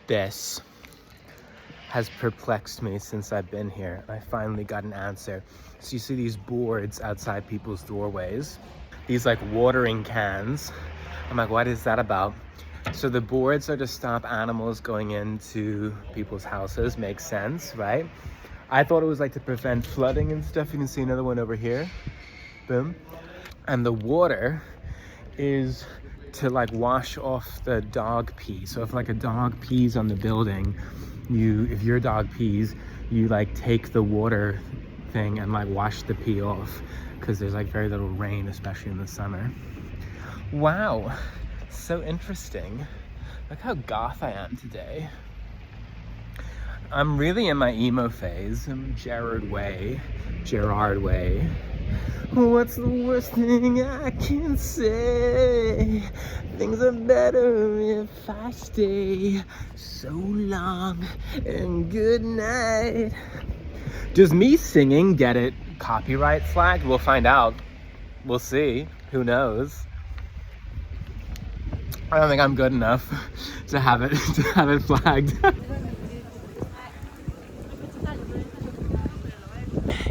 This has perplexed me since I've been here. I finally got an answer. So you see these boards outside people's doorways, these like watering cans. I'm like, what is that about? So the boards are to stop animals going into people's houses. Makes sense, right? I thought it was like to prevent flooding and stuff. You can see another one over here. Boom. And the water is to like wash off the dog pee. So if like a dog pees on the building, if your dog pees, you like take the water thing and like wash the pee off, because there's like very little rain, especially in the summer. Wow, so interesting. Look how goth I am today. I'm really in my emo phase. I'm Gerard Way. What's the worst thing I can say? Things are better if I stay. So long and good night. Does me singing get it copyright flagged? We'll find out. We'll see. Who knows? I don't think I'm good enough to have it flagged.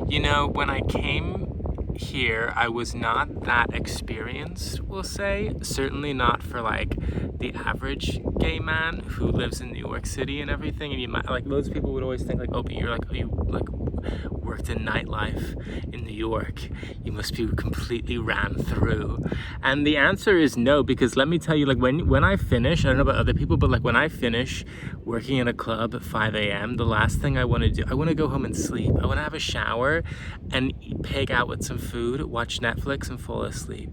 You know, when I came here, I was not that experienced, we'll say. Certainly not for like the average gay man who lives in New York City and everything. And you might, like, loads of people would always think like, oh, but you're like, oh, you like worked in nightlife in New York. You must be completely ran through. And the answer is no, because let me tell you, like when I finish, I don't know about other people, but like when I finish working in a club at 5 a.m., the last thing I want to do, I want to go home and sleep. I want to have a shower and pig out with some food, watch Netflix and fall asleep.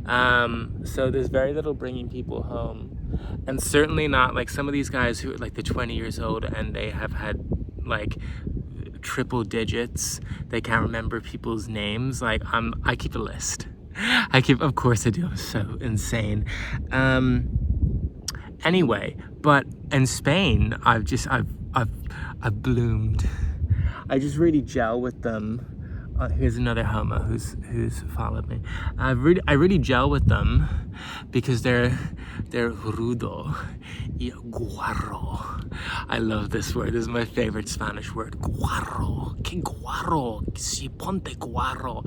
So there's very little bringing people home, and certainly not like some of these guys who are like they're 20 years old and they have had like triple digits. They can't remember people's names. Like I keep a list. Of course I do. I'm so insane. Anyway, but in Spain, I've bloomed. I just really gel with them. Here's another homo who's followed me. I really gel with them because they're rudo y guarro. I love this word. This is my favorite Spanish word. Guarro. Que guarro. Si ponte guarro.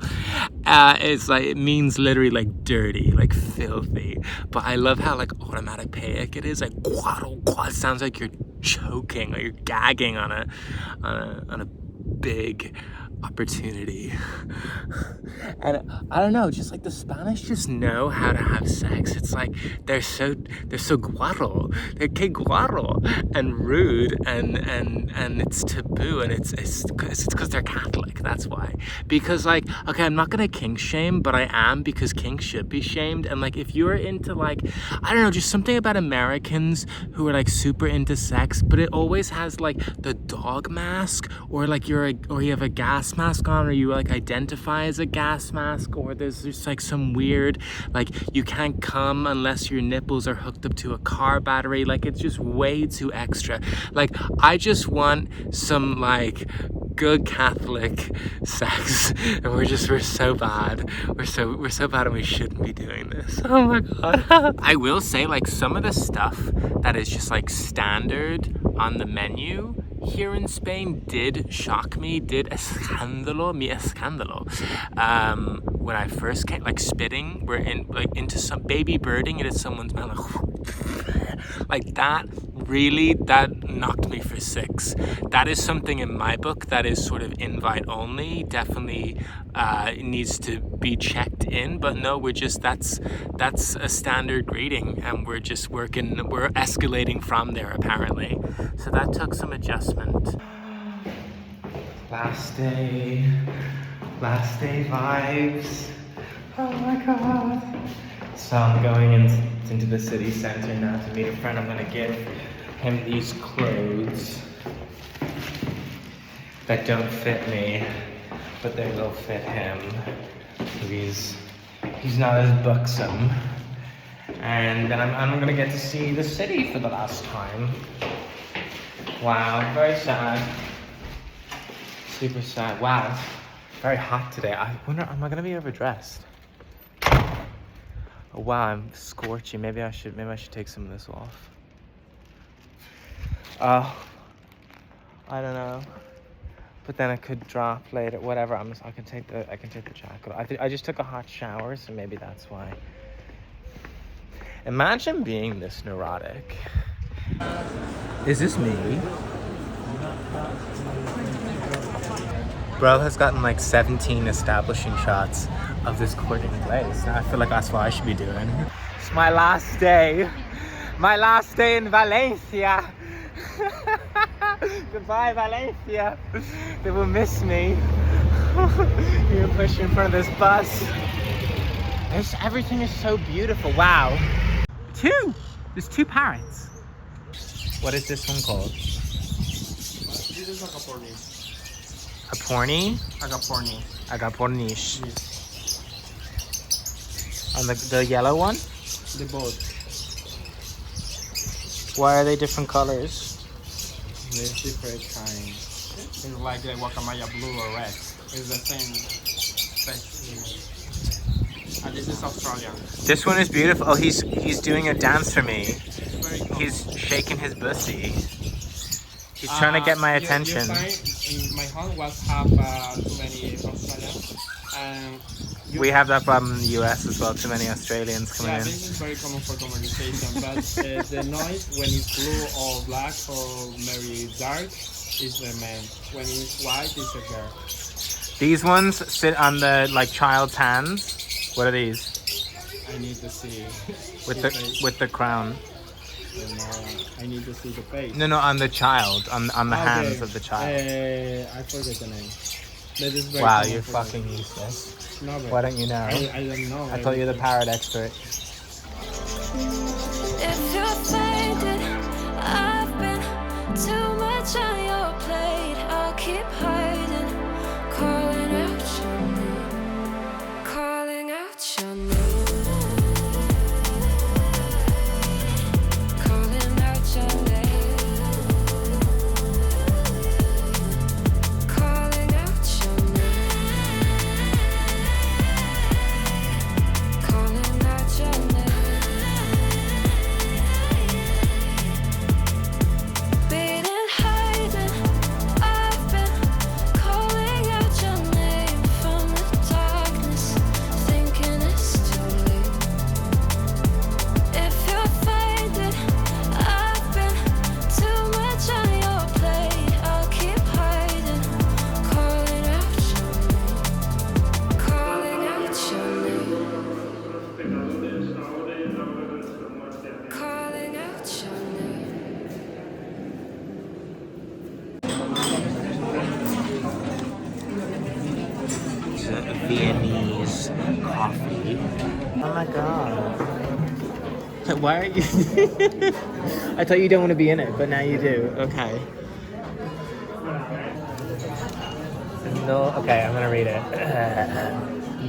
It's like, it means literally like dirty, like filthy. But I love how like onomatopoeic it is. Like guarro. It sounds like you're choking or you're gagging on a big opportunity. And I don't know, just like the Spanish just know how to have sex. It's like they're so guarro, they're que guarro, and rude, and it's taboo, and it's because they're Catholic. That's why. Because like, okay, I'm not gonna kink shame, but I am, because kink should be shamed. And like, if you're into like, I don't know, just something about Americans who are like super into sex, but it always has like the dog mask, or like or you have a gas mask on, or you like identify as a gas mask, or there's just like some weird like you can't come unless your nipples are hooked up to a car battery. Like, it's just way too extra. Like, I just want some like good Catholic sex, and we're so bad. We're so bad, and we shouldn't be doing this. Oh my god. I will say, like, some of the stuff that is just like standard on the menu here in Spain did shock me, did mi escándalo. When I first came, like spitting, we're into some baby birding into someone's mouth, like that knocked me for 6. That is something in my book that is sort of invite only, definitely needs to be checked in, but no, that's a standard greeting, and we're escalating from there apparently. So that took some adjustment. Last day vibes. Oh my god. So I'm going into the city center now to meet a friend. I'm gonna give him these clothes that don't fit me, but they will fit him. He's not as buxom. And then I'm gonna get to see the city for the last time. Wow, very sad. Super sad. Wow, it's very hot today. I wonder, am I gonna be overdressed? Oh, wow, I'm scorching. Maybe I should take some of this off. Oh, I don't know. But then I could drop later. Whatever. I can take the jacket off. I just took a hot shower, so maybe that's why. Imagine being this neurotic. Is this me? Bro has gotten like 17 establishing shots of this courting place. Now I feel like that's what I should be doing. It's my last day. My last day in Valencia. Goodbye, Valencia. They will miss me. You're pushing in front of this bus. Everything is so beautiful. Wow. There's 2 parrots. What is this one called? This is agapornis. A porny? Agaporni. Agapornish. Yes. On the yellow one? The both. Why are they different colors? There's different kinds. It's like the guacamaya blue or red. It's the same species. And this is Australian. This one is beautiful. Oh, he's doing a dance for me. It's very common. He's shaking his bussy. He's trying to get my attention. You find in my home was have too many Australians. And We have that problem in the US as well. Too many Australians coming yeah, in. this is very common for communication. But the noise when it's blue or black or very dark is the man. When it's white, it's a girl. These ones sit on the like child's hands. What are these? I need to see With the crown. I need to see the face. No, on the child, on the hands of the child. I forget the name. That is very Wow, common you're for fucking useless. them. No, but Why don't you know? I don't know. I thought you're the parrot expert. If you're faded, I've been too much on your plate. I'll keep hiding, calling out your name, calling out your name, calling out your name, calling out your name, calling out your name. Being hiding, I've been calling out your name from the darkness, thinking it's too late. If you're faded, I've been too much on your plate. I'll keep hiding, calling out your name, calling out your name, calling out your name. Viennese coffee. Oh my god. Why are you? I thought you don't want to be in it, but now you do. Okay. No, okay, I'm gonna read it.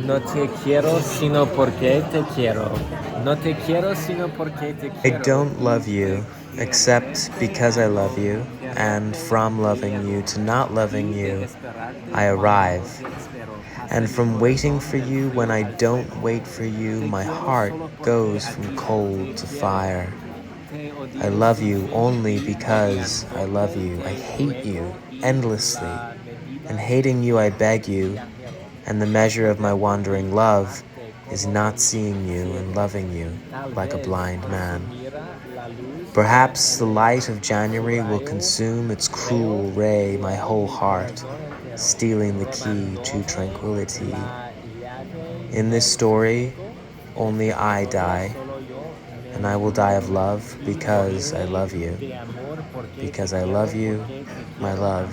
No te quiero sino porque te quiero. No te quiero sino porque te quiero. I don't love you except because I love you, and from loving you to not loving you, I arrive. And from waiting for you when I don't wait for you, my heart goes from cold to fire. I love you only because I love you. I hate you endlessly, and hating you I beg you, and the measure of my wandering love is not seeing you and loving you like a blind man. Perhaps the light of January will consume its cruel ray my whole heart, stealing the key to tranquility. In this story, only I die, and I will die of love because I love you. Because I love you, my love,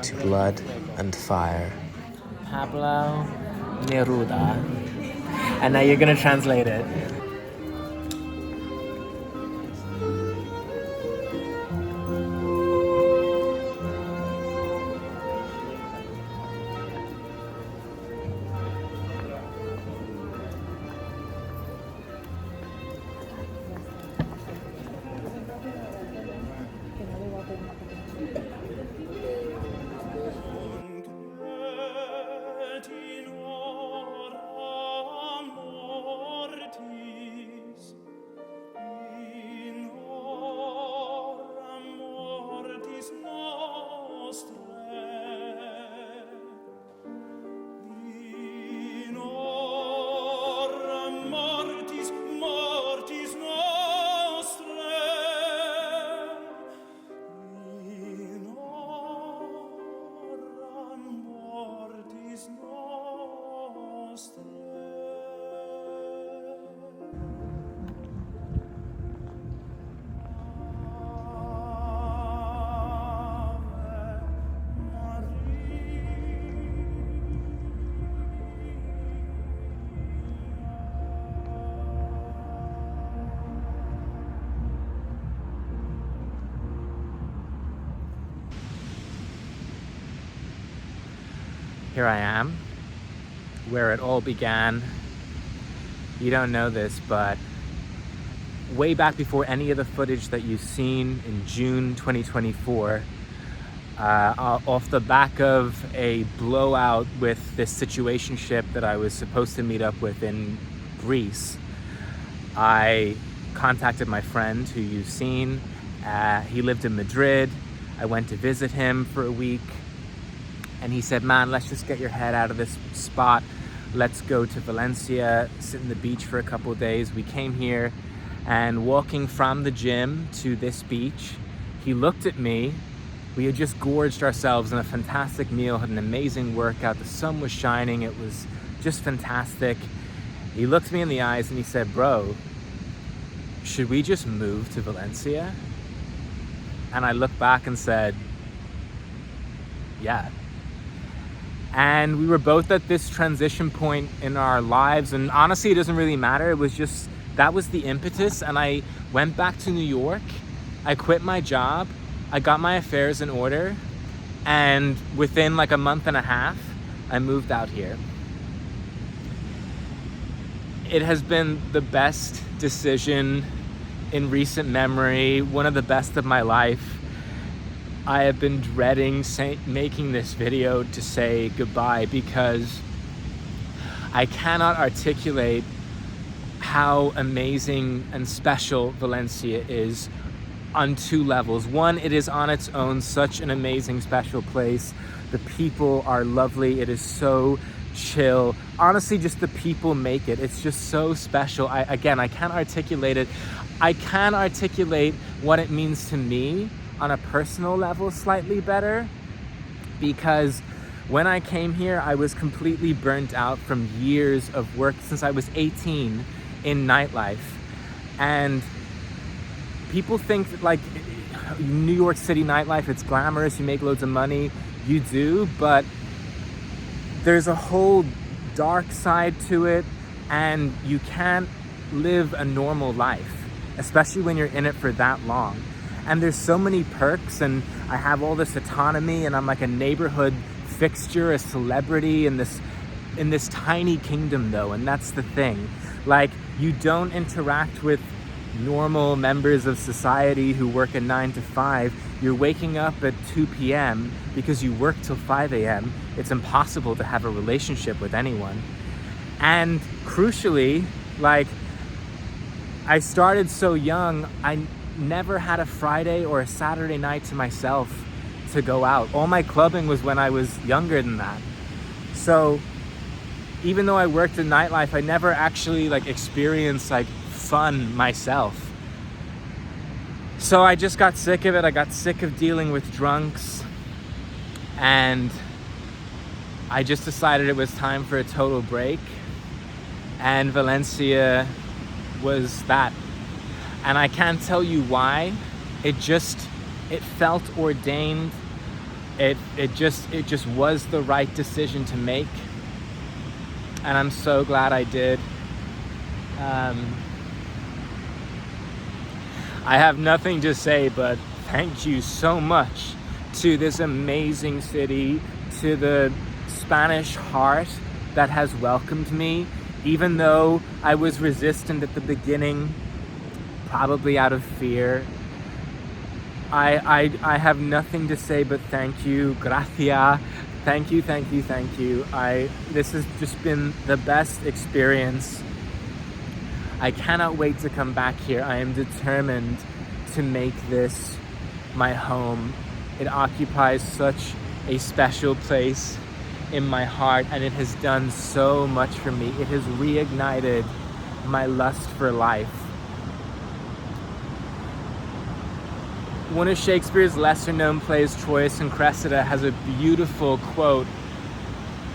to blood and fire. Pablo Neruda. And now you're gonna translate it. In hora mortis here I am, where it all began. You don't know this, but way back before any of the footage that you've seen in June 2024, off the back of a blowout with this situationship that I was supposed to meet up with in Greece, I contacted my friend who you've seen. He lived in Madrid. I went to visit him for a week, and he said, man, let's just get your head out of this spot. Let's go to Valencia, sit on the beach for a couple of days. We came here, and walking from the gym to this beach, he looked at me. We had just gorged ourselves on a fantastic meal, had an amazing workout. The sun was shining. It was just fantastic. He looked me in the eyes and he said, bro, should we just move to Valencia? And I looked back and said, yeah. And we were both at this transition point in our lives, and honestly, it doesn't really matter. It was just, that was the impetus. And I went back to New York. I quit my job. I got my affairs in order. And within like a month and a half, I moved out here. It has been the best decision in recent memory, one of the best of my life. I have been dreading making this video to say goodbye, because I cannot articulate how amazing and special Valencia is on two levels. One, it is on its own such an amazing, special place. The people are lovely. It is so chill. Honestly, just the people make it. It's just so special. I can't articulate it. I can articulate what it means to me on a personal level slightly better, because when I came here, I was completely burnt out from years of work since I was 18 in nightlife. And people think that like New York City nightlife, it's glamorous, you make loads of money. You do, but there's a whole dark side to it, and you can't live a normal life, especially when you're in it for that long. And there's so many perks, and I have all this autonomy, and I'm like a neighborhood fixture, a celebrity in this tiny kingdom though. And that's the thing. Like, you don't interact with normal members of society who work a 9 to 5. You're waking up at 2 p.m. because you work till 5 a.m. It's impossible to have a relationship with anyone. And crucially, like, I started so young, I never had a Friday or a Saturday night to myself to go out. All my clubbing was when I was younger than that. So even though I worked in nightlife, I never actually like experienced like fun myself. So I just got sick of it. I got sick of dealing with drunks, and I just decided it was time for a total break. And Valencia was that. And I can't tell you why. It felt ordained. It just was the right decision to make. And I'm so glad I did. I have nothing to say but thank you so much to this amazing city, to the Spanish heart that has welcomed me, even though I was resistant at the beginning, probably out of fear. I have nothing to say but thank you, gracias, thank you, thank you, thank you. This has just been the best experience. I cannot wait to come back here. I am determined to make this my home. It occupies such a special place in my heart, and it has done so much for me. It has reignited my lust for life. One of Shakespeare's lesser-known plays, Troilus and Cressida, has a beautiful quote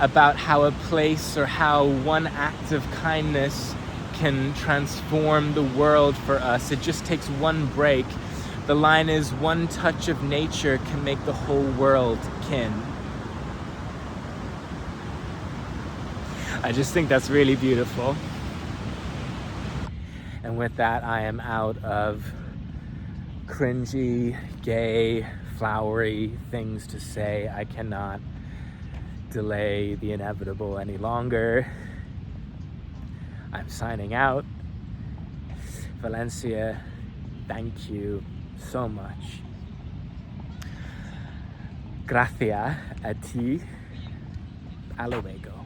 about how a place or how one act of kindness can transform the world for us. It just takes one break. The line is, one touch of nature can make the whole world kin. I just think that's really beautiful. And with that, I am out of cringy, gay, flowery things to say. I cannot delay the inevitable any longer. I'm signing out. Valencia, thank you so much. Gracias a ti. A luego.